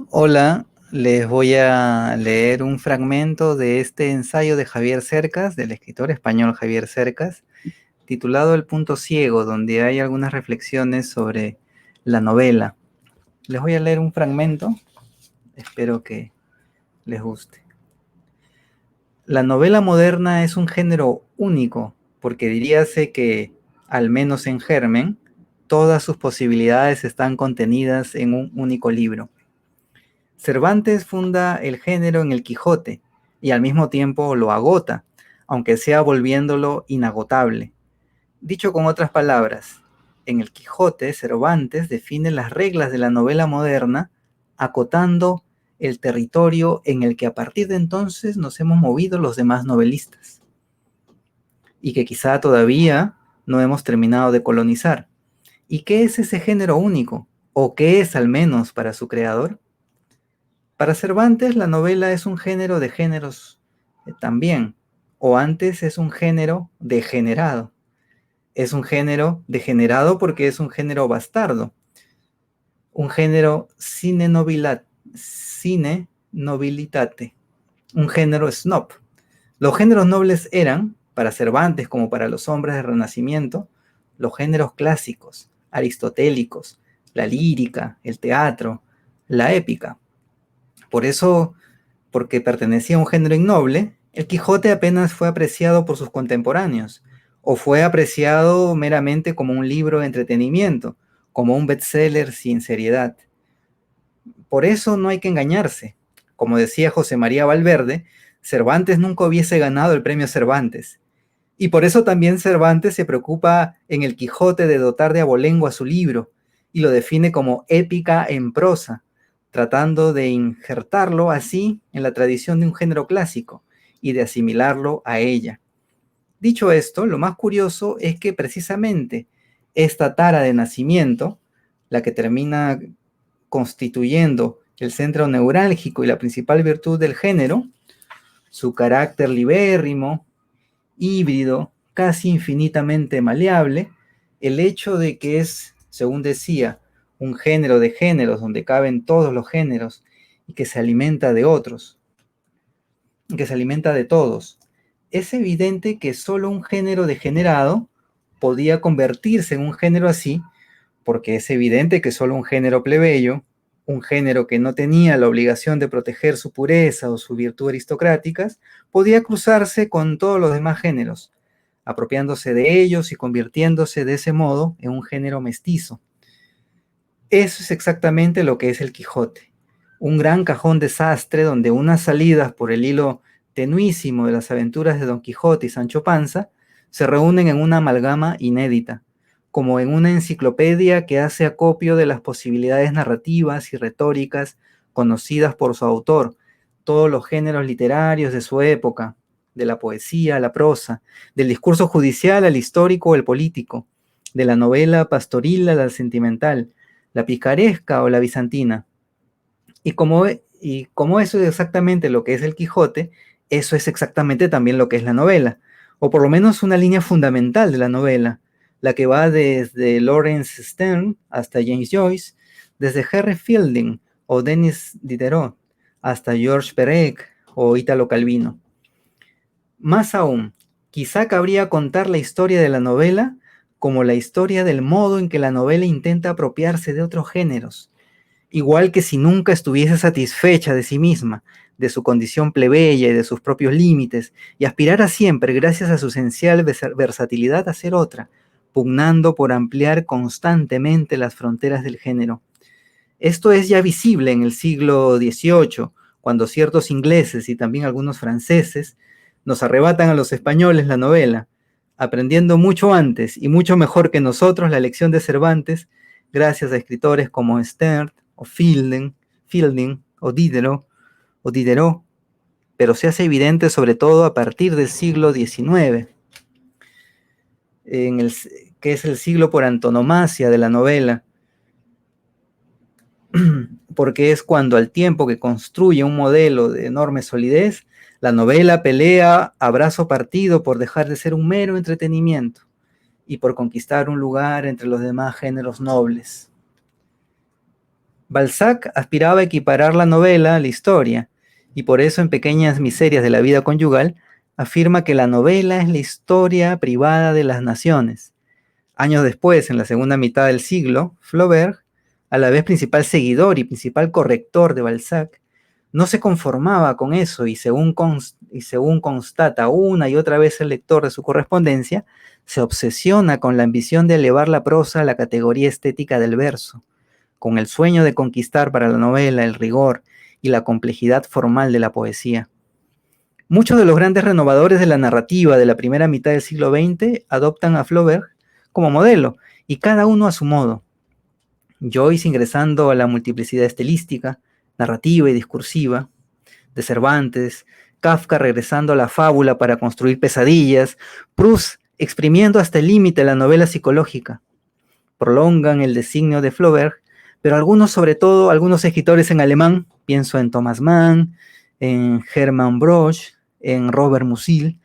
Hola, les voy a leer un fragmento de este ensayo de Javier Cercas, del escritor español Javier Cercas, titulado El punto ciego, donde hay algunas reflexiones sobre la novela. Les voy a leer un fragmento, espero que les guste. La novela moderna es un género único, porque diríase que, al menos en germen, todas sus posibilidades están contenidas en un único libro. Cervantes funda el género en el Quijote y al mismo tiempo lo agota, aunque sea volviéndolo inagotable. Dicho con otras palabras, en el Quijote Cervantes define las reglas de la novela moderna, acotando el territorio en el que a partir de entonces nos hemos movido los demás novelistas y que quizá todavía no hemos terminado de colonizar. ¿Y qué es ese género único? ¿O qué es al menos para su creador? Para Cervantes, la novela es un género de géneros también, o antes es un género degenerado. Es un género degenerado porque es un género bastardo, un género sine nobilitate, un género snob. Los géneros nobles eran, para Cervantes como para los hombres del Renacimiento, los géneros clásicos, aristotélicos, la lírica, el teatro, la épica. Por eso, porque pertenecía a un género innoble, el Quijote apenas fue apreciado por sus contemporáneos, o fue apreciado meramente como un libro de entretenimiento, como un bestseller sin seriedad. Por eso no hay que engañarse. Como decía José María Valverde, Cervantes nunca hubiese ganado el premio Cervantes. Y por eso también Cervantes se preocupa en el Quijote de dotar de abolengo a su libro y lo define como épica en prosa, tratando de injertarlo así en la tradición de un género clásico y de asimilarlo a ella. Dicho esto, lo más curioso es que precisamente esta tara de nacimiento, la que termina constituyendo el centro neurálgico y la principal virtud del género, su carácter libérrimo, híbrido, casi infinitamente maleable, el hecho de que es, según decía, un género de géneros donde caben todos los géneros y que se alimenta de otros, que se alimenta de todos. Es evidente que solo un género degenerado podía convertirse en un género así, porque es evidente que solo un género plebeyo, un género que no tenía la obligación de proteger su pureza o su virtud aristocráticas, podía cruzarse con todos los demás géneros, apropiándose de ellos y convirtiéndose de ese modo en un género mestizo. Eso es exactamente lo que es el Quijote, un gran cajón desastre donde unas salidas por el hilo tenuísimo de las aventuras de Don Quijote y Sancho Panza se reúnen en una amalgama inédita, como en una enciclopedia que hace acopio de las posibilidades narrativas y retóricas conocidas por su autor, todos los géneros literarios de su época, de la poesía a la prosa, del discurso judicial al histórico o el político, de la novela pastoril a la sentimental, la picaresca o la bizantina. Y como eso es exactamente lo que es el Quijote, eso es exactamente también lo que es la novela, o por lo menos una línea fundamental de la novela, la que va desde Lawrence Stern hasta James Joyce, desde Henry Fielding o Denis Diderot hasta Georges Perec o Italo Calvino. Más aún, quizá cabría contar la historia de la novela como la historia del modo en que la novela intenta apropiarse de otros géneros, igual que si nunca estuviese satisfecha de sí misma, de su condición plebeya y de sus propios límites, y aspirara siempre, gracias a su esencial versatilidad, a ser otra, pugnando por ampliar constantemente las fronteras del género. Esto es ya visible en el siglo XVIII, cuando ciertos ingleses y también algunos franceses nos arrebatan a los españoles la novela, aprendiendo mucho antes y mucho mejor que nosotros la lección de Cervantes, gracias a escritores como Stern o Fielding o Diderot, pero se hace evidente sobre todo a partir del siglo XIX, en el, que es el siglo por antonomasia de la novela, porque es cuando al tiempo que construye un modelo de enorme solidez, la novela pelea a brazo partido por dejar de ser un mero entretenimiento y por conquistar un lugar entre los demás géneros nobles. Balzac aspiraba a equiparar la novela a la historia, y por eso en Pequeñas miserias de la vida conyugal afirma que la novela es la historia privada de las naciones. Años después, en la segunda mitad del siglo, Flaubert, a la vez principal seguidor y principal corrector de Balzac, no se conformaba con eso y según constata una y otra vez el lector de su correspondencia, se obsesiona con la ambición de elevar la prosa a la categoría estética del verso, con el sueño de conquistar para la novela el rigor y la complejidad formal de la poesía. Muchos de los grandes renovadores de la narrativa de la primera mitad del siglo XX adoptan a Flaubert como modelo, y cada uno a su modo. Joyce ingresando a la multiplicidad estilística, narrativa y discursiva de Cervantes, Kafka regresando a la fábula para construir pesadillas, Proust exprimiendo hasta el límite la novela psicológica. Prolongan el designio de Flaubert, pero algunos, sobre todo algunos escritores en alemán, pienso en Thomas Mann, en Hermann Broch, en Robert Musil,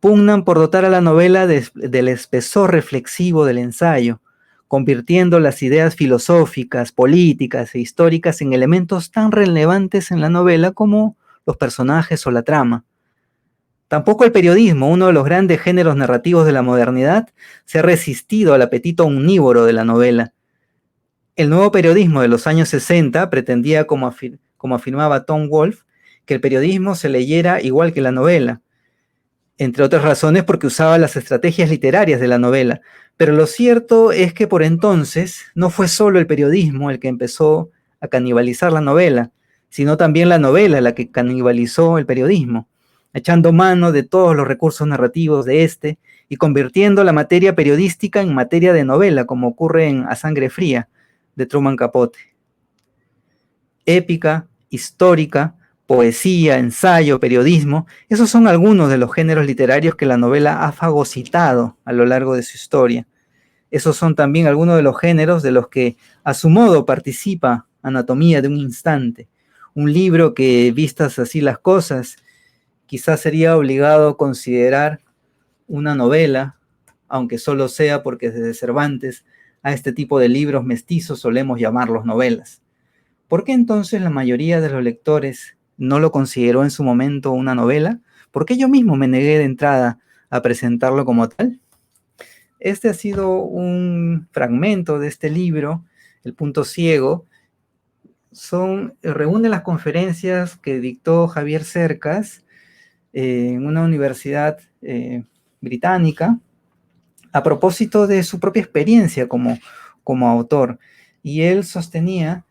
pugnan por dotar a la novela del espesor reflexivo del ensayo, convirtiendo las ideas filosóficas, políticas e históricas en elementos tan relevantes en la novela como los personajes o la trama. Tampoco el periodismo, uno de los grandes géneros narrativos de la modernidad, se ha resistido al apetito omnívoro de la novela. El nuevo periodismo de los años 60 pretendía, como afirmaba Tom Wolfe, que el periodismo se leyera igual que la novela, entre otras razones porque usaba las estrategias literarias de la novela. Pero lo cierto es que por entonces no fue solo el periodismo el que empezó a canibalizar la novela, sino también la novela la que canibalizó el periodismo, echando mano de todos los recursos narrativos de este y convirtiendo la materia periodística en materia de novela, como ocurre en A Sangre Fría, de Truman Capote. Épica, histórica, poesía, ensayo, periodismo, esos son algunos de los géneros literarios que la novela ha fagocitado a lo largo de su historia. Esos son también algunos de los géneros de los que a su modo participa Anatomía de un instante, un libro que, vistas así las cosas, quizás sería obligado a considerar una novela, aunque solo sea porque desde Cervantes a este tipo de libros mestizos solemos llamarlos novelas. ¿Por qué entonces la mayoría de los lectores no lo consideró en su momento una novela? ¿Por qué yo mismo me negué de entrada a presentarlo como tal? Este ha sido un fragmento de este libro, El punto ciego. Reúne las conferencias que dictó Javier Cercas en una universidad británica a propósito de su propia experiencia como autor. Y él sostenía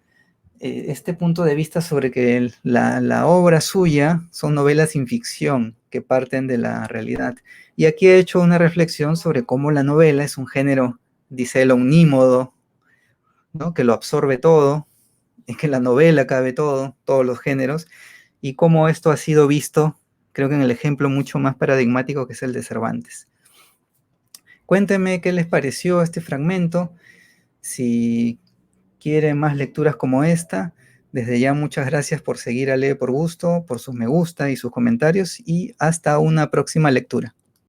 este punto de vista sobre que la obra suya son novelas sin ficción que parten de la realidad. Y aquí he hecho una reflexión sobre cómo la novela es un género, dice él, omnímodo, ¿no? Que lo absorbe todo, es que en la novela cabe todo, todos los géneros, y cómo esto ha sido visto, creo que en el ejemplo mucho más paradigmático que es el de Cervantes. Cuéntenme qué les pareció este fragmento, si quieren más lecturas como esta. Desde ya muchas gracias por seguir a Lee por Gusto, por sus me gusta y sus comentarios, y hasta una próxima lectura.